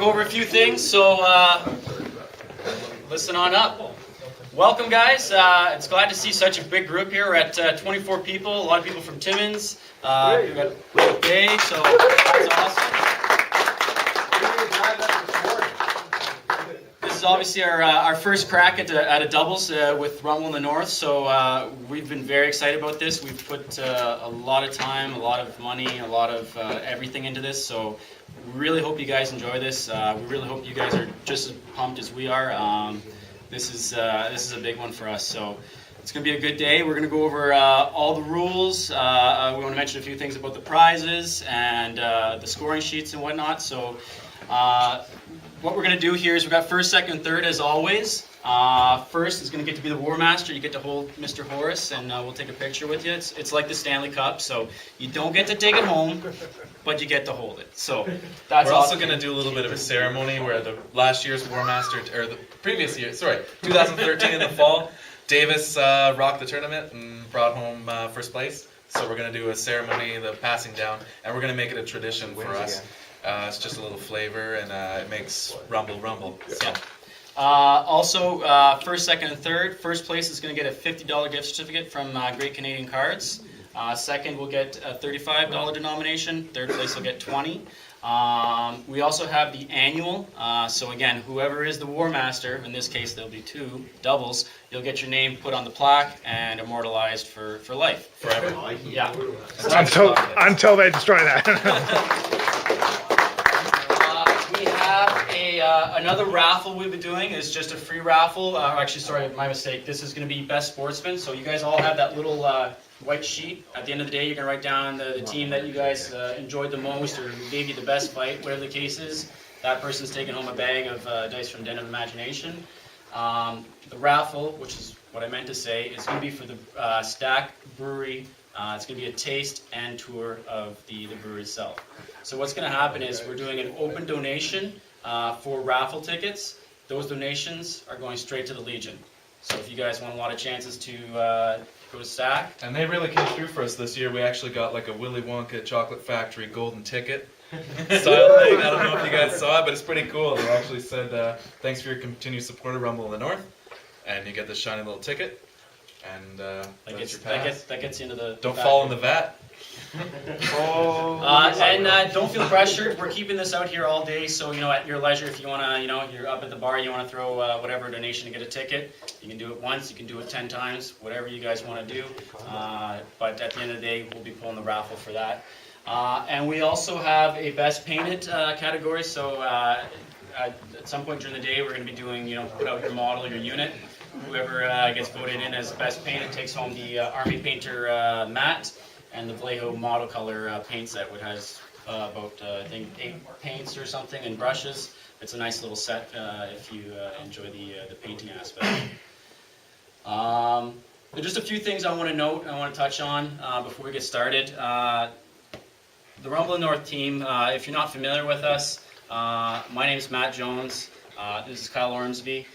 go over a few things, so listen on up. Welcome, guys. It's glad to see such a big group here. We're at 24 people, a lot of people from Timmins. We've got Day, so that's awesome. This is obviously our first crack at a doubles with Rumble in the North, so we've been very excited about this. We've put a lot of time, a lot of money, a lot of everything into this, so we really hope you guys enjoy this. We really hope you guys are just as pumped as we are. This is a big one for us, so it's going to be a good day. We're going to go over all the rules. We want to mention a few things about the prizes and the scoring sheets and whatnot. So what we're going to do here is we've got first, second, third as always. First is going to get to be the War Master. You get to hold Mr. Horace, and we'll take a picture with you. It's like the Stanley Cup, so you don't get to take it home, but you get to hold it. So that's We're also going to do a little bit of a ceremony where the last year's War Master, or the previous year, 2013 in the fall, Davis rocked the tournament and brought home first place. So we're going to do a ceremony, the passing down, and we're going to make it a tradition for us. It's just a little flavor, and it makes rumble. So. Also, first, second, and third. First place is going to get a $50 gift certificate from Great Canadian Cards. Second will get a $35 denomination. Third place will get $20. We also have the annual. So again, whoever is the War Master, in this case there'll be two doubles, you'll get your name put on the plaque and immortalized for life. Forever. Yeah. Until they destroy that. We have another raffle we've been doing. It's just a free raffle. Actually, sorry, my mistake. This is going to be Best Sportsman. So you guys all have that little white sheet. At the end of the day, you're going to write down the team that you guys enjoyed the most or who gave you the best fight, whatever the case is. That person's taking home a bag of dice from Den of Imagination. The raffle, which is what I meant to say, is going to be for the Stack Brewery. It's going to be a taste and tour of the brewery itself. So what's going to happen is we're doing an open donation for raffle tickets. Those donations are going straight to the Legion. So if you guys want a lot of chances to go to Stack. And they really came through for us this year. We actually got like a Willy Wonka Chocolate Factory golden ticket style thing. I don't know if you guys saw it, but it's pretty cool. They actually said, thanks for your continued support of Rumble in the North. And you get this shiny little ticket. And that's your pass. That gets you into the Don't fall in the vat. And don't feel pressured. We're keeping this out here all day, so at your leisure, if you wanna, you're up at the bar, you wanna throw whatever donation to get a ticket, you can do it once, you can do it 10 times, whatever you guys want to do. But at the end of the day, we'll be pulling the raffle for that. And we also have a best painted category. So at some point during the day, we're gonna be doing, put out your model, your unit. Whoever gets voted in as best painted takes home the Army Painter mat and the Vallejo model color paint set, which has about I think 8 paints or something and brushes. It's a nice little set if you enjoy the painting aspect. There's just a few things I want to note, I want to touch on before we get started. The Rumble in the North team, if you're not familiar with us, my name is Matt Jones. This is Kyle Ormsby.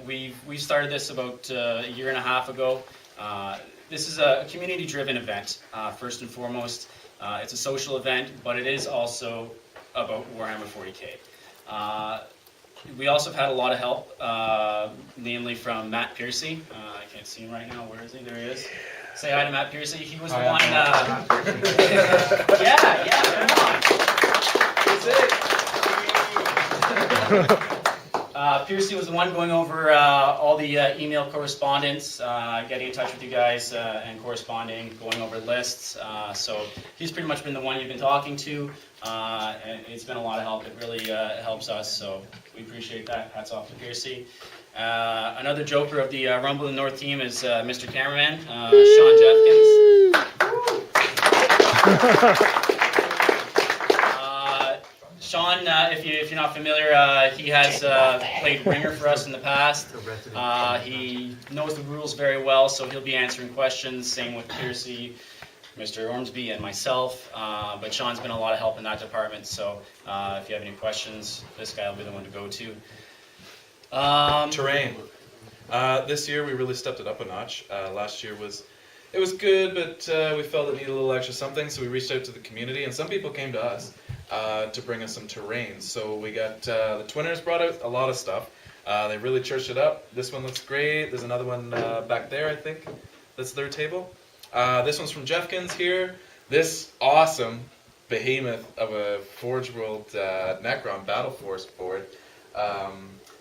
We started this about a year and a half ago. This is a community-driven event, first and foremost. It's a social event, but it is also about Warhammer 40K. We also have had a lot of help, namely from Matt Piercy. I can't see him right now. Where is he? There he is. Say hi to Matt Piercy. He was the one. Yeah, come on. That's it. Piercy was the one going over all the email correspondence, getting in touch with you guys and corresponding, going over lists. So he's pretty much been the one you've been talking to, and it's been a lot of help. It really helps us, so we appreciate that. Hats off to Piercy. Another joker of the Rumble in the North team is Mr. Cameraman, Sean Jeffkins. Sean, if you're not familiar, he has played ringer for us in the past. He knows the rules very well, so he'll be answering questions. Same with Piercy, Mr. Ormsby, and myself. But Sean's been a lot of help in that department, so if you have any questions, this guy will be the one to go to. Terrain. This year we really stepped it up a notch. Last year it was good, but we felt it needed a little extra something, so we reached out to the community, and some people came to us. to bring us some terrain. So we got the Twinners brought out a lot of stuff. They really churched it up. This one looks great. There's another one back there, I think. That's their table. This one's from Jeffkins here. This awesome behemoth of a Forge World Necron Battle Force board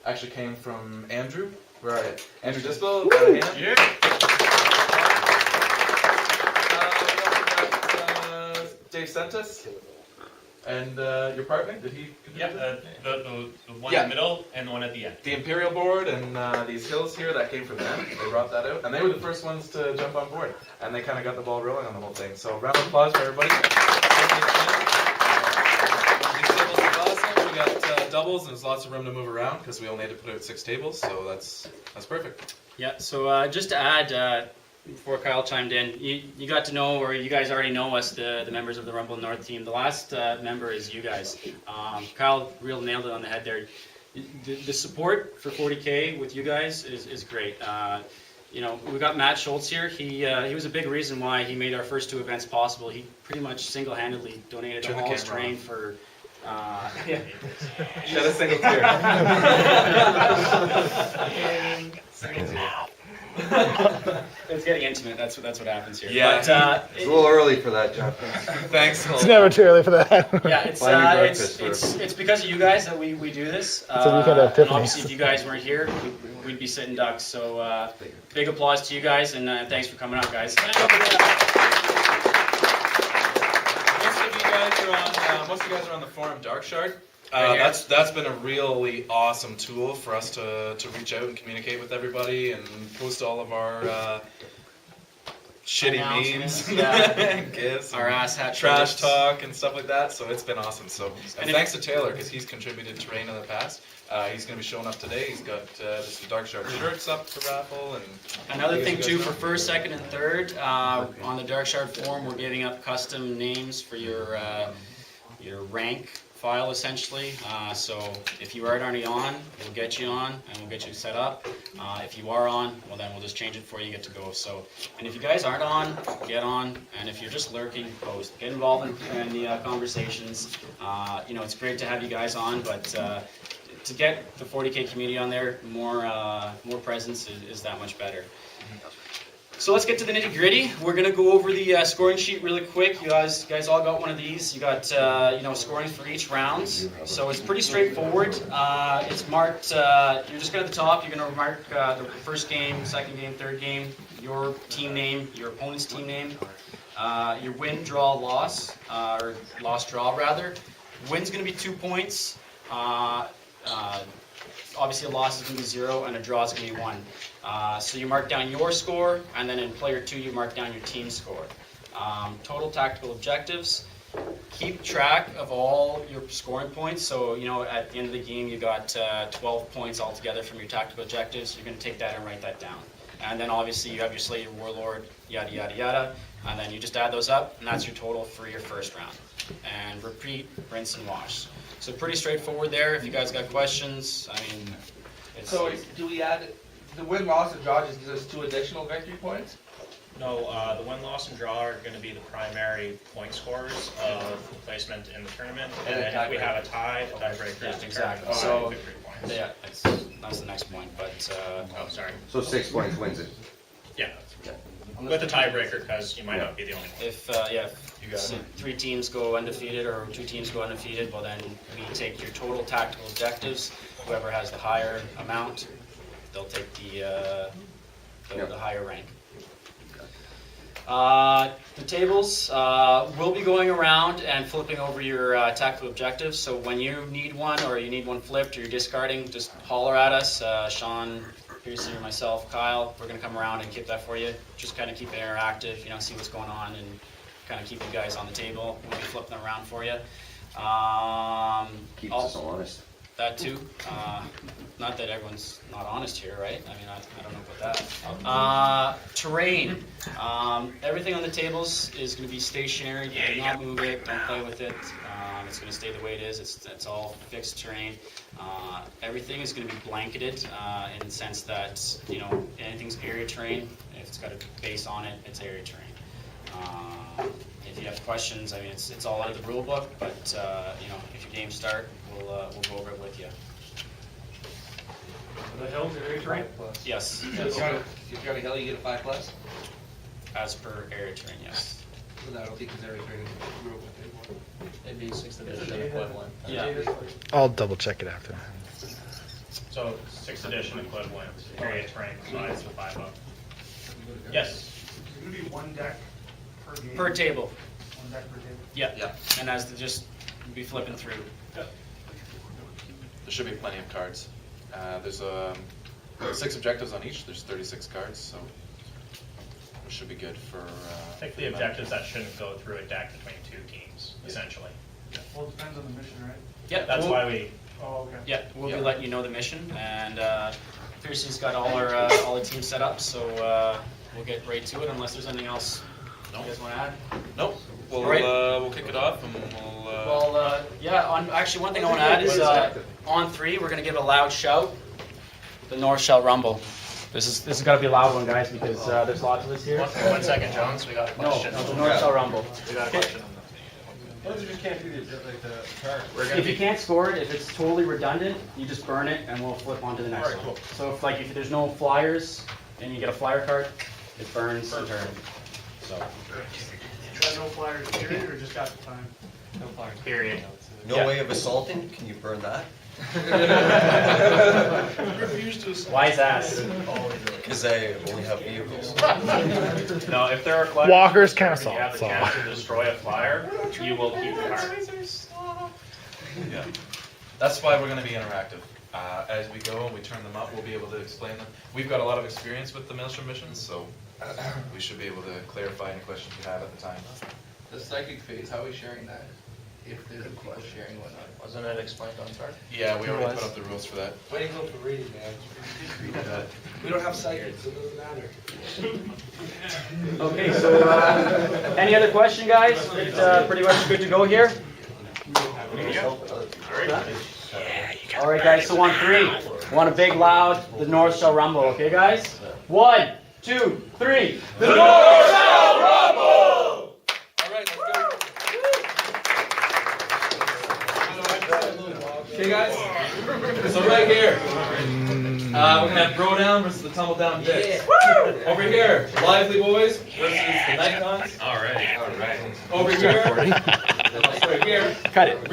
actually came from Andrew. Where are you? Andrew Dispo. Yeah. Dave sent us. And your partner, did he? Yeah, the one in the middle and the one at the end. The Imperial board and these hills here, that came from them. They brought that out. And they were the first ones to jump on board. And they kind of got the ball rolling on the whole thing. So round of applause for everybody. These tables are awesome. We got doubles and there's lots of room to move around because we only had to put out 6 tables. So that's perfect. Yeah, so just to add, before Kyle chimed in, you got to know, or you guys already know us, the members of the Rumble North team. The last member is you guys. Kyle really nailed it on the head there. The support for 40K with you guys is great. You know, we got Matt Schultz here. He was a big reason why he made our first 2 events possible. He pretty much single-handedly donated all his terrain for. Yeah. Shed a single tear. It's getting intimate. That's what happens here. Yeah. But, It's a little early for that, Jeff. Thanks. It's never too early for that. yeah, Buy me breakfast it's because of you guys that we do this. a weekend And of Tiffany's. obviously, if you guys weren't here, we'd be sitting ducks. So big applause to you guys, and thanks for coming out, guys. Most of you guys are on the forum Dark Shard. Right here. That's been a really awesome tool for us to reach out and communicate with everybody and post all of our shitty Announcements, memes, yeah. and gifs, Our and ass hat trash shirts. talk and stuff like that. So it's been awesome. So and if- thanks to Taylor because he's contributed terrain in the past. He's going to be showing up today. He's got just Dark Shard shirts up for raffle and Another thing you guys too, know. for first, second, and third, on the Dark Shard forum, we're giving up custom names for your rank file essentially. So if you aren't already on, we'll get you on and we'll get you set up. If you are on, well then we'll just change it for you, get to go. So, and if you guys aren't on, get on. And if you're just lurking, post. Get involved in the conversations. You know, it's great to have you guys on, but to get the 40K community on there, more presence is that much better. So let's get to the nitty gritty. We're gonna go over the scoring sheet really quick. You guys all got one of these. You got scoring for each round. So it's pretty straightforward. It's marked. You're just gonna at the top. You're gonna mark the first game, second game, third game, your team name, your opponent's team name, your win, draw, loss, or loss, draw rather. Win's gonna be 2 points. Obviously a loss is going to be 0 and a draw is going to be 1. So you mark down your score, and then in player 2 you mark down your team score. Total tactical objectives. Keep track of all your scoring points. So you know at the end of the game you got 12 points altogether from your tactical objectives. You're going to take that and write that down. And then obviously you have your Slayer Warlord, yada yada yada, and then you just add those up, and that's your total for your first round. And repeat, rinse, and wash. So pretty straightforward there. If you guys got questions, I mean, it's... So do we add the win, loss, and draw? Just gives us 2 additional victory points. No, the win, loss, and draw are going to be the primary point scorers of the placement in the tournament. And then if we have a tie, the tiebreaker is Exactly. determined by So, victory points. yeah, that's the next point. But Oh, sorry. So 6 points wins it. Yeah. With the tiebreaker, because you might not be the only one. if so 3 teams go undefeated or 2 teams go undefeated, well then we take your total tactical objectives. Whoever has the higher amount, they'll take the higher rank. The tables, we'll be going around and flipping over your tactical objectives. So when you need one or you need one flipped or you're discarding, just holler at us. Sean, Piercy, or myself, Kyle, we're going to come around and keep that for you. Just kind of keep it interactive, you know, see what's going on and kind of keep you guys on the table. We'll be flipping them around for you. Keeps us honest. That too. Not that everyone's not honest here, right? I mean, I don't know about that. Terrain. Everything on the tables is going to be stationary. Do not move it. Don't play with it. It's going to stay the way it is. It's all fixed terrain. Everything is going to be blanketed in the sense that, you know, anything's area terrain. If it's got a base on it, it's area terrain. If you have questions, I mean, it's all out of the rule book, but, you know, if your games start, we'll go over it with you. The hills are area terrain? Yes, If yes, you've got a hill, you get a 5+. as per area terrain, yes. So I don't think it's area terrain rule book anymore. It'd be 6th edition equivalent. Yeah. I'll double check it after. So 6th edition equivalent, area terrain provides the 5 up. Yes. It's gonna be one deck per game? Per table, One deck per table? yeah. And as to just be flipping through. There should be plenty of cards. There's 6 objectives on each. There's 36 cards, so it should be good for. I think the objectives that shouldn't go through a deck between 2 teams, essentially. Well, it depends on the mission, right? Yeah, That's we'll- why we, Oh, okay. Yeah, we'll Yeah. be letting you know the mission, and Pearson's got all the teams set up, so we'll get right to it unless there's anything else you guys want to add. Nope. We'll Right. we'll kick it off and we'll. Well, yeah. Actually, one thing I want to add is on 3, we're gonna give a loud shout. The North shall rumble. This has got to be a loud one, guys, because there's lots of us here. 1 second, Jones, we got a No, question. the North shall rumble. We got a question. What if you just can't do the card? If you can't score it, if it's totally redundant, you just burn it, and we'll flip on to the next one. So if there's no flyers and you get a flyer card, it burns and turns. So. Got no flyers period, or just got the time? No fire. Period. No Yeah. way of assaulting? Can you burn that? Refuse to assault. Wise ass. Because they only have vehicles. No, if there are flyers. Walkers can't and you have the assault, chance to destroy a flyer, you will keep the card. Yeah. That's why we're going to be interactive. As we go and we turn them up, we'll be able to explain them. We've got a lot of experience with the Maelstrom missions, so we should be able to clarify any questions you have at the time. The psychic phase, how are we sharing that? If there's people sharing whatnot. Wasn't it explained on card? Yeah, we already put up the rules for that. Way to go for reading, man. We don't have psychics, so it doesn't matter. Okay, so any other question, guys? It's pretty much good to go here. All right, guys. So on 3, want a big, loud. The North shall rumble. Okay, guys. 1, 2, 3. The North shall rumble. All right, let's go. Okay, guys. So right here, we're gonna have Throwdown versus the Tumble Down Dicks. Over here, Lively Boys versus the Nikons. Alright. Over here, right here. Cut it.